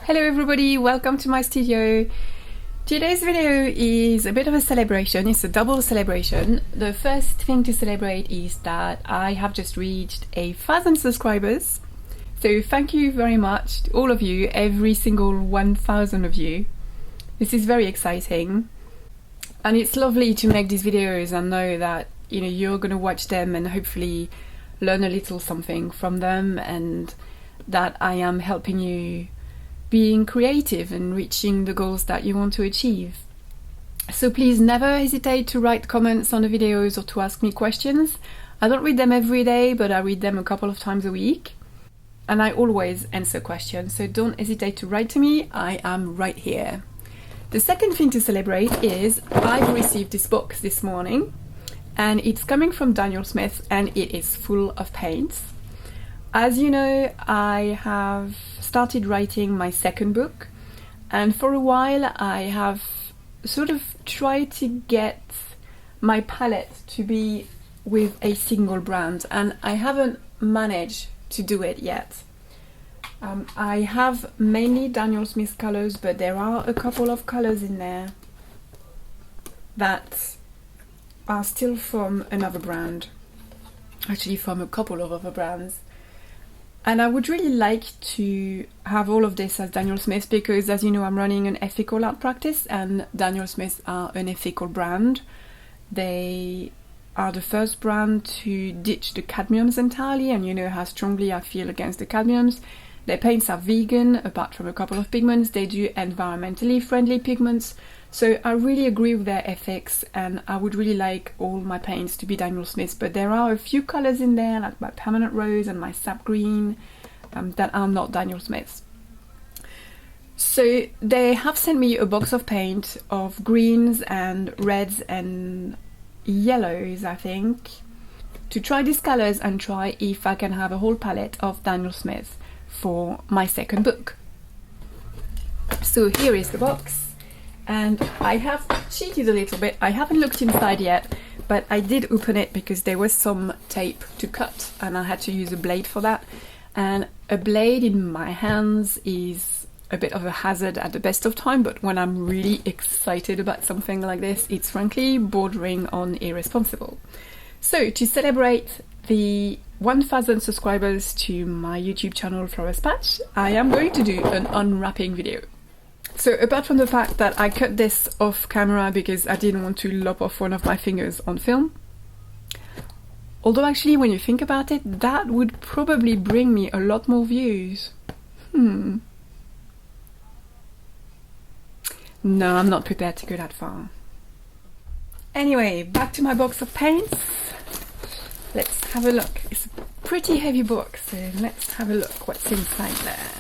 Hello everybody, welcome to my studio. Today's video is a bit of a celebration. It's a double celebration. The first thing to celebrate is that I have just reached 1,000 subscribers. So thank you very much to all of you, every single 1,000 of you. This is very exciting. And it's lovely to make these videos and know that you're going to watch them and hopefully learn a little something from them, and that I am helping you being creative and reaching the goals that you want to achieve. So please never hesitate to write comments on the videos or to ask me questions. I don't read them every day, but I read them a couple of times a week. And I always answer questions, so don't hesitate to write to me. I am right here. The second thing to celebrate is I've received this box this morning, and it's coming from Daniel Smith, and it is full of paints. As you know, I have started writing my second book, and for a while I have sort of tried to get my palette to be with a single brand, and I haven't managed to do it yet. I have mainly Daniel Smith colors, but there are a couple of colors in there that are still from another brand, actually from a couple of other brands. And I would really like to have all of this as Daniel Smith because, as you know, I'm running an ethical art practice, and Daniel Smith are an ethical brand. They are the first brand to ditch the cadmiums entirely, and you know how strongly I feel against the cadmiums. Their paints are vegan, apart from a couple of pigments. They do environmentally friendly pigments. So I really agree with their ethics, and I would really like all my paints to be Daniel Smith, but there are a few colors in there, like my permanent rose and my sap green, that are not Daniel Smith's. So they have sent me a box of paint of greens and reds and yellows, I think, to try these colors and try if I can have a whole palette of Daniel Smith for my second book. So here is the box. And I have cheated a little bit. I haven't looked inside yet, but I did open it because there was some tape to cut and I had to use a blade for that. And a blade in my hands is a bit of a hazard at the best of time, but when I'm really excited about something like this, it's frankly bordering on irresponsible. So to celebrate the 1,000 subscribers to my YouTube channel Florist Patch, I am going to do an unwrapping video. So apart from the fact that I cut this off camera because I didn't want to lop off one of my fingers on film, although actually when you think about it, that would probably bring me a lot more views. No, I'm not prepared to go that far. Anyway, back to my box of paints. Let's have a look. It's a pretty heavy box, so let's have a look what's inside there.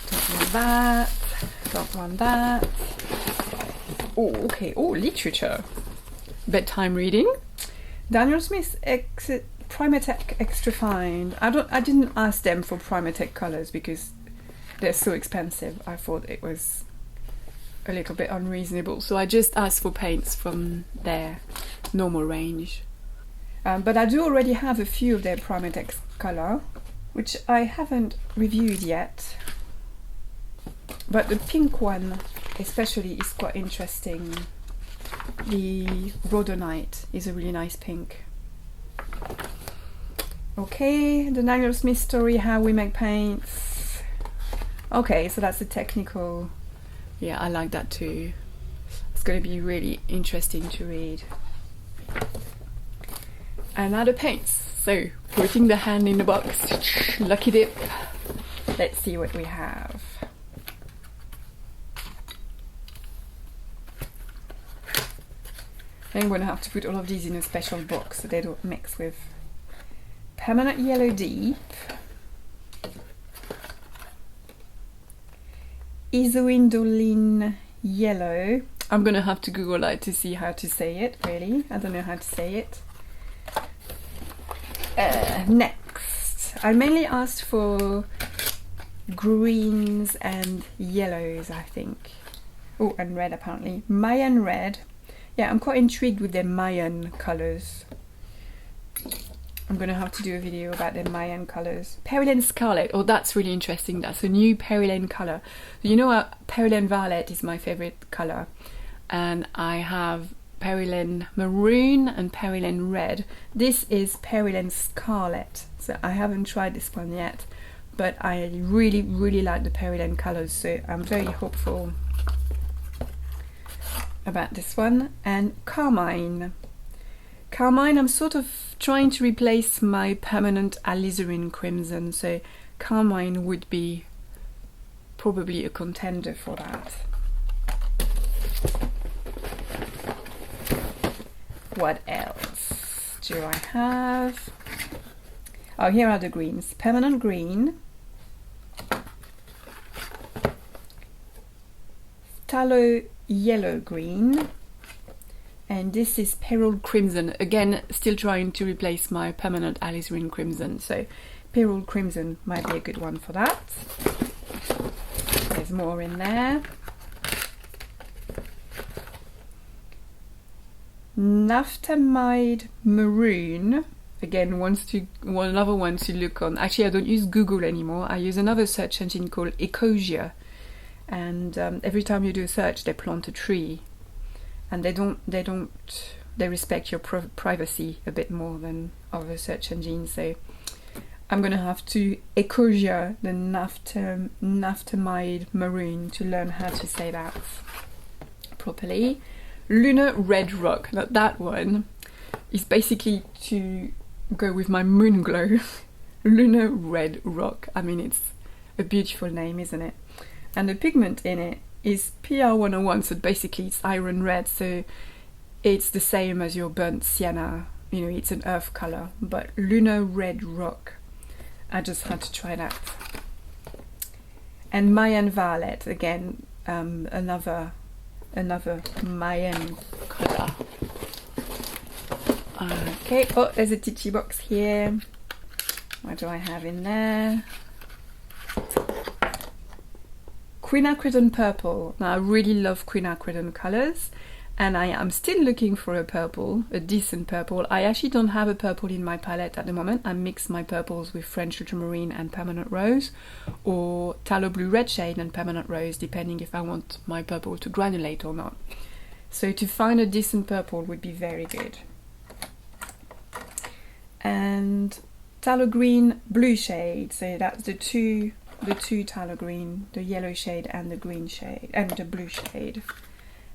Don't want that, don't want that. Oh, okay, oh, literature. Bedtime reading. Daniel Smith Primatech Extra Fine. I didn't ask them for Primatech colors because they're so expensive. I thought it was a little bit unreasonable, so I just asked for paints from their normal range. But I do already have a few of their Primatech color, which I haven't reviewed yet. But the pink one especially is quite interesting. The Rhodonite is a really nice pink. Okay, the Daniel Smith story, how we make paints. Okay, so that's the technical. Yeah, I like that too. It's going to be really interesting to read. And now the paints. So, putting the hand in the box, lucky dip. Let's see what we have. I'm going to have to put all of these in a special box so they don't mix with Permanent Yellow Deep, Isoindolene Yellow. I'm going to have to Google that to see how to say it, really. I don't know how to say it. Next, I mainly asked for greens and yellows, I think. Oh, and red apparently. Mayan Red. Yeah, I'm quite intrigued with their Mayan colours. I'm gonna have to do a video about the Mayan colors. Perilene Scarlet, oh that's really interesting, that's a new Perilene color. You know what, Perilene Violet is my favorite color, and I have Perilene Maroon and Perilene Red. This is Perilene Scarlet, so I haven't tried this one yet, but I really like the Perilene colors, so I'm very hopeful about this one. And Carmine. Carmine, I'm sort of trying to replace my permanent alizarin crimson, so Carmine would be probably a contender for that. What else do I have? Oh, here are the greens. Permanent green, tallow yellow green, and this is Pearl Crimson. Again, still trying to replace my permanent alizarin crimson, so Pearl Crimson might be a good one for that. There's more in there. Naphthalmide Maroon. Again, another one to look on. Actually, I don't use Google anymore. I use another search engine called Ecosia, and every time you do a search, they plant a tree, and they respect your privacy a bit more than other search engines. So I'm gonna have to Ecosia the Naphthalmide Maroon to learn how to say that properly. Lunar Red Rock. Now that one is basically to go with my moon glow. Lunar Red Rock. I mean, it's a beautiful name, isn't it? And the pigment in it is PR101, so basically it's iron red, so it's the same as your burnt sienna, you know, it's an earth color, but Lunar Red Rock, I just had to try that. And Mayan Violet, again, another Mayan color. Okay, oh, there's a titchy box here. What do I have in there? Quinacridone Purple. Now, I really love quinacridone colors, and I am still looking for a purple, a decent purple. I actually don't have a purple in my palette at the moment. I mix my purples with French ultramarine and permanent rose, or tallow blue red shade and permanent rose, depending if I want my purple to granulate or not. So to find a decent purple would be very good. And tallow green blue shade, so that's the two tallow green, the yellow shade and the green shade and the blue shade.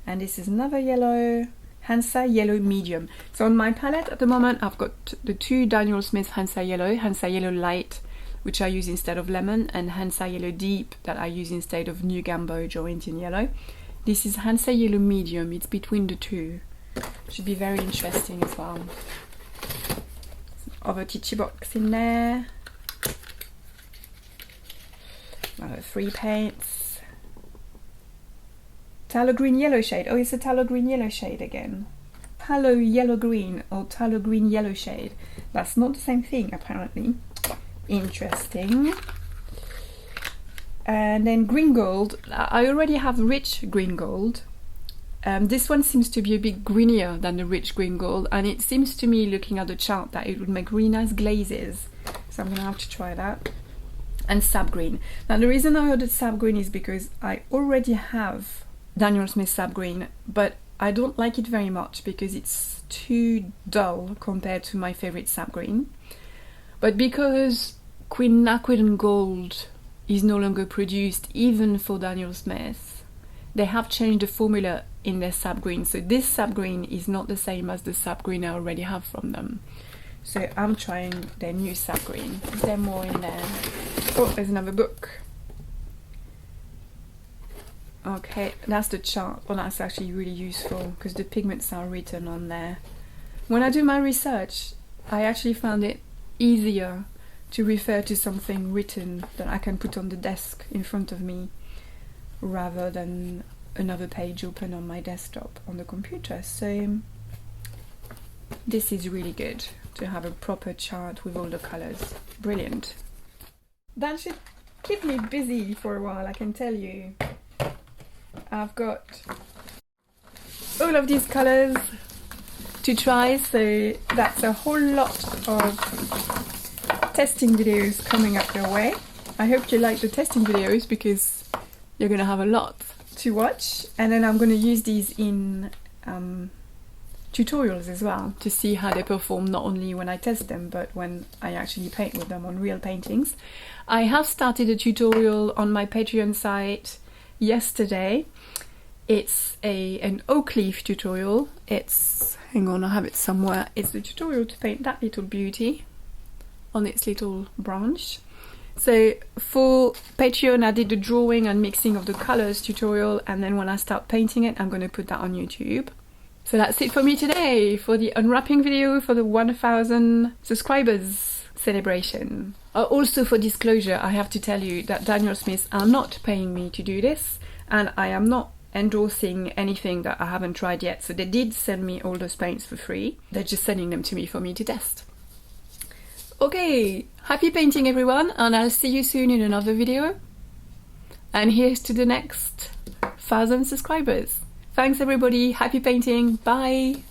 And this is another yellow, Hansa Yellow Medium. So on my palette at the moment I've got the two Daniel Smith Hansa Yellow Light, which I use instead of lemon, and Hansa Yellow Deep that I use instead of New Gamboge or Indian Yellow. This is Hansa Yellow Medium, it's between the two. Should be very interesting as well. Other titchy box in there. Another 3 paints. Tallow green yellow shade. Oh, it's a tallow green yellow shade again. Tallow yellow green or tallow green yellow shade. That's not the same thing apparently. Interesting. And then green gold. I already have rich green gold. This one seems to be a bit greenier than the rich green gold, and it seems to me, looking at the chart, that it would make really nice glazes. So I'm gonna have to try that. And sap green. Now the reason I ordered sap green is because I already have Daniel Smith sap green, but I don't like it very much because it's too dull compared to my favorite sap green. But because quinacridone gold is no longer produced even for Daniel Smith, they have changed the formula in their sap green, so this sap green is not the same as the sap green I already have from them. So I'm trying their new sap green. Is there more in there? Oh, there's another book. Okay, that's the chart. Well, that's actually really useful because the pigments are written on there. When I do my research, I actually found it easier to refer to something written that I can put on the desk in front of me rather than another page open on my desktop on the computer. So this is really good to have a proper chart with all the colors. Brilliant. That should keep me busy for a while, I can tell you. I've got all of these colors to try, so that's a whole lot of testing videos coming up your way. I hope you like the testing videos because you're gonna have a lot to watch, and then I'm gonna use these in tutorials as well to see how they perform, not only when I test them but when I actually paint with them on real paintings. I have started a tutorial on my Patreon site yesterday. It's an oak leaf tutorial. It's, hang on, I have it somewhere. It's the tutorial to paint that little beauty on its little branch. So for Patreon I did the drawing and mixing of the colors tutorial, and then when I start painting it I'm going to put that on YouTube. So that's it for me today for the unwrapping video for the 1000 subscribers celebration. Also, for disclosure, I have to tell you that Daniel Smiths are not paying me to do this, and I am not endorsing anything that I haven't tried yet. So they did send me all those paints for free. They're just sending them to me for me to test. Okay, happy painting everyone, and I'll see you soon in another video. And here's to the next 1000 subscribers. Thanks everybody, happy painting, bye!